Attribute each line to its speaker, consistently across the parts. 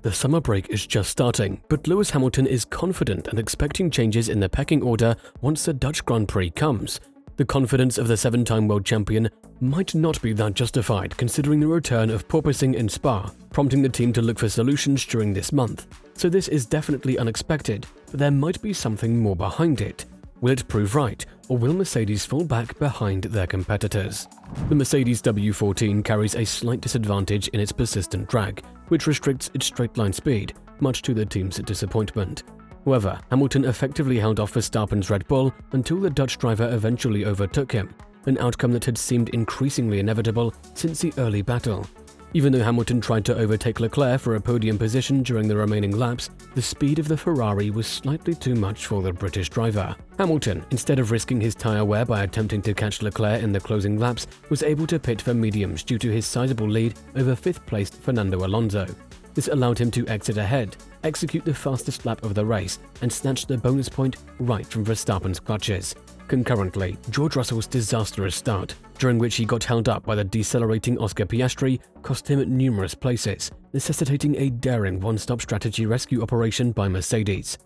Speaker 1: The summer break is just starting, but Lewis Hamilton is confident and expecting changes in the pecking order once the Dutch Grand Prix comes. The confidence of the 7-time world champion might not be that justified considering the return of porpoising in Spa, prompting the team to look for solutions during this month. So this is definitely unexpected, but there might be something more behind it. Will it prove right, or will Mercedes fall back behind their competitors? The Mercedes W14 carries a slight disadvantage in its persistent drag, which restricts its straight-line speed, much to the team's disappointment. However, Hamilton effectively held off Verstappen's Red Bull until the Dutch driver eventually overtook him, an outcome that had seemed increasingly inevitable since the early battle. Even though Hamilton tried to overtake Leclerc for a podium position during the remaining laps, the speed of the Ferrari was slightly too much for the British driver. Hamilton, instead of risking his tyre wear by attempting to catch Leclerc in the closing laps, was able to pit for mediums due to his sizable lead over 5th-placed Fernando Alonso. This allowed him to exit ahead, execute the fastest lap of the race, and snatch the bonus point right from Verstappen's clutches. Concurrently, George Russell's disastrous start, during which he got held up by the decelerating Oscar Piastri, cost him numerous places, necessitating a daring one-stop strategy rescue operation by Mercedes.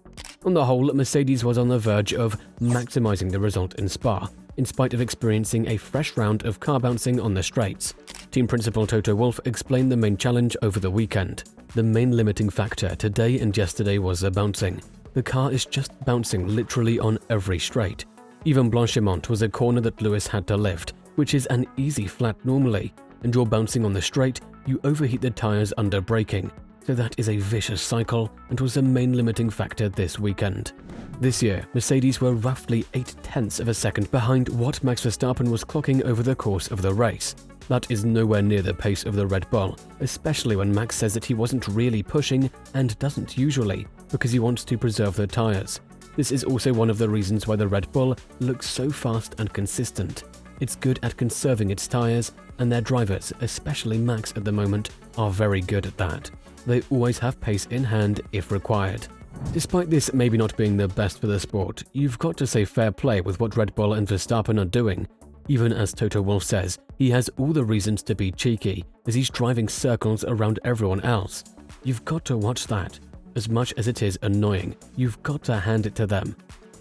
Speaker 1: On the whole, Mercedes was on the verge of maximizing the result in Spa, in spite of experiencing a fresh round of car bouncing on the straights. Team principal Toto Wolff explained the main challenge over the weekend. The main limiting factor today and yesterday was the bouncing. The car is just bouncing literally on every straight. Even Blanchimont was a corner that Lewis had to lift, which is an easy flat normally, and you're bouncing on the straight, you overheat the tyres under braking. So that is a vicious cycle and was the main limiting factor this weekend. This year, Mercedes were roughly 0.8 of a second behind what Max Verstappen was clocking over the course of the race. That is nowhere near the pace of the Red Bull, especially when Max says that he wasn't really pushing and doesn't usually, because he wants to preserve the tyres. This is also one of the reasons why the Red Bull looks so fast and consistent. It's good at conserving its tyres, and their drivers, especially Max at the moment, are very good at that. They always have pace in hand if required. Despite this maybe not being the best for the sport, you've got to say fair play with what Red Bull and Verstappen are doing. Even as Toto Wolff says, he has all the reasons to be cheeky, as he's driving circles around everyone else. You've got to watch that. As much as it is annoying, you've got to hand it to them.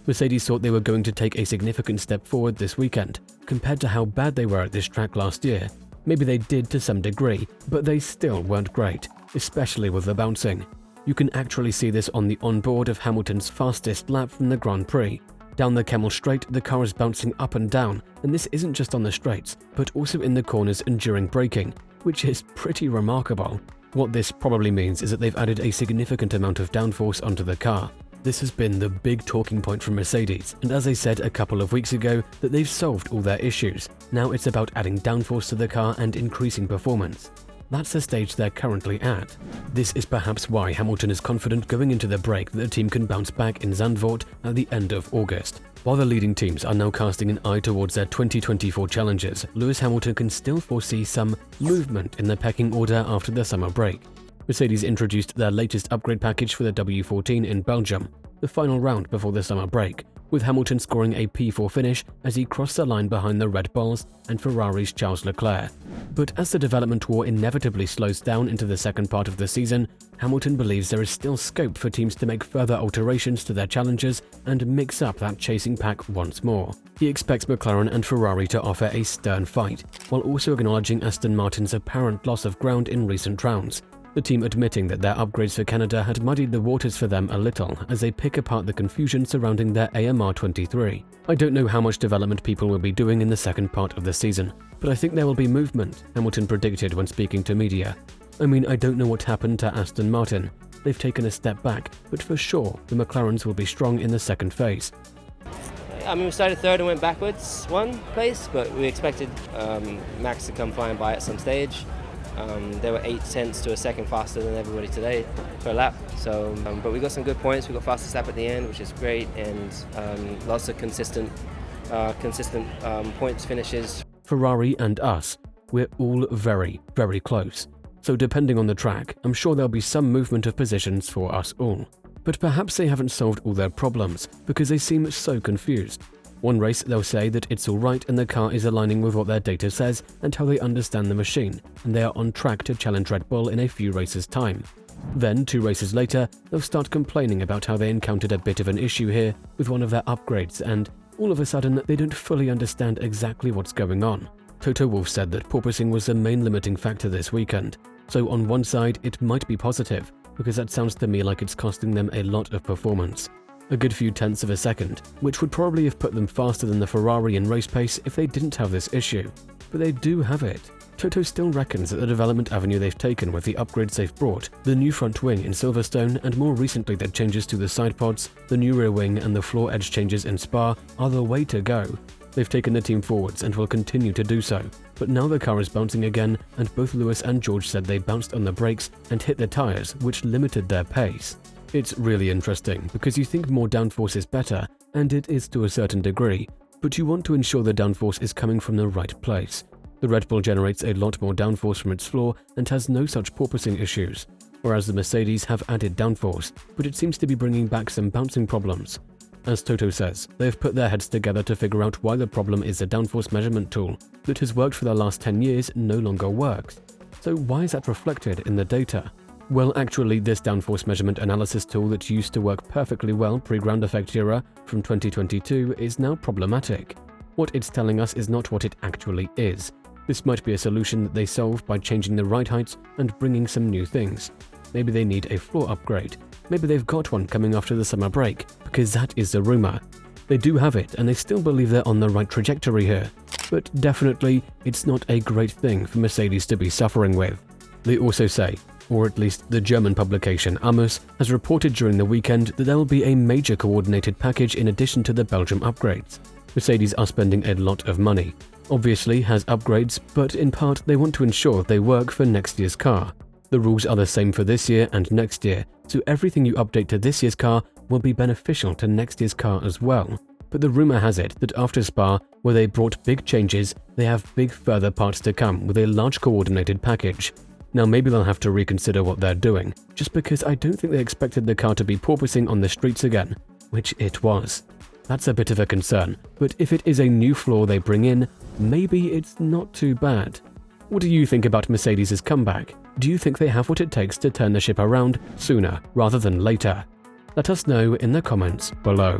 Speaker 1: Mercedes thought they were going to take a significant step forward this weekend, compared to how bad they were at this track last year. Maybe they did to some degree, but they still weren't great, especially with the bouncing. You can actually see this on the onboard of Hamilton's fastest lap from the Grand Prix. Down the Camel Straight, the car is bouncing up and down, and this isn't just on the straights, but also in the corners and during braking, which is pretty remarkable. What this probably means is that they've added a significant amount of downforce onto the car. This has been the big talking point from Mercedes, and as I said a couple of weeks ago, that they've solved all their issues. Now it's about adding downforce to the car and increasing performance. That's the stage they're currently at. This is perhaps why Hamilton is confident going into the break that the team can bounce back in Zandvoort at the end of August. While the leading teams are now casting an eye towards their 2024 challenges, Lewis Hamilton can still foresee some movement in the pecking order after the summer break. Mercedes introduced their latest upgrade package for the W14 in Belgium, the final round before the summer break, with Hamilton scoring a P4 finish as he crossed the line behind the Red Bulls and Ferrari's Charles Leclerc. But as the development war inevitably slows down into the second part of the season, Hamilton believes there is still scope for teams to make further alterations to their challenges and mix up that chasing pack once more. He expects McLaren and Ferrari to offer a stern fight, while also acknowledging Aston Martin's apparent loss of ground in recent rounds, the team admitting that their upgrades for Canada had muddied the waters for them a little as they pick apart the confusion surrounding their AMR23. I don't know how much development people will be doing in the second part of the season, but I think there will be movement, Hamilton predicted when speaking to media. I mean, I don't know what happened to Aston Martin. They've taken a step back, but for sure, the McLarens will be strong in the second phase.
Speaker 2: I mean, we started third and went backwards one place, but we expected Max to come flying by at some stage. They were 0.8 to a second faster than everybody today per lap. So, but we got some good points. We got fastest lap at the end, which is great, and lots of consistent points finishes.
Speaker 1: Ferrari and us, we're all very, very close. So depending on the track, I'm sure there'll be some movement of positions for us all. But perhaps they haven't solved all their problems because they seem so confused. One race they'll say that it's alright and the car is aligning with what their data says and how they understand the machine, and they are on track to challenge Red Bull in a few races' time. Then, 2 races later, they'll start complaining about how they encountered a bit of an issue here with one of their upgrades, and all of a sudden they don't fully understand exactly what's going on. Toto Wolff said that porpoising was the main limiting factor this weekend, so on one side it might be positive, because that sounds to me like it's costing them a lot of performance. A good few tenths of a second, which would probably have put them faster than the Ferrari in race pace if they didn't have this issue. But they do have it. Toto still reckons that the development avenue they've taken with the upgrades they've brought, the new front wing in Silverstone and more recently the changes to the side pods, the new rear wing and the floor edge changes in Spa are the way to go. They've taken the team forwards and will continue to do so. But now the car is bouncing again, and both Lewis and George said they bounced on the brakes and hit the tyres, which limited their pace. It's really interesting because you think more downforce is better, and it is to a certain degree, but you want to ensure the downforce is coming from the right place. The Red Bull generates a lot more downforce from its floor and has no such porpoising issues, whereas the Mercedes have added downforce, but it seems to be bringing back some bouncing problems. As Toto says, they have put their heads together to figure out why the problem is the downforce measurement tool that has worked for the last 10 years no longer works. So why is that reflected in the data? Well, actually, this downforce measurement analysis tool that used to work perfectly well pre-ground effect era from 2022 is now problematic. What it's telling us is not what it actually is. This might be a solution that they solve by changing the ride heights and bringing some new things. Maybe they need a floor upgrade. Maybe they've got one coming after the summer break, because that is the rumor. They do have it, and they still believe they're on the right trajectory here. But definitely, it's not a great thing for Mercedes to be suffering with. They also say, or at least the German publication Amos has reported during the weekend, that there will be a major coordinated package in addition to the Belgium upgrades. Mercedes are spending a lot of money. Obviously has upgrades, but in part they want to ensure they work for next year's car. The rules are the same for this year and next year, so everything you update to this year's car will be beneficial to next year's car as well. But the rumor has it that after Spa, where they brought big changes, they have big further parts to come with a large coordinated package. Now maybe they'll have to reconsider what they're doing, just because I don't think they expected the car to be porpoising on the streets again, which it was. That's a bit of a concern, but if it is a new flaw they bring in, maybe it's not too bad. What do you think about Mercedes' comeback? Do you think they have what it takes to turn the ship around sooner rather than later? Let us know in the comments below.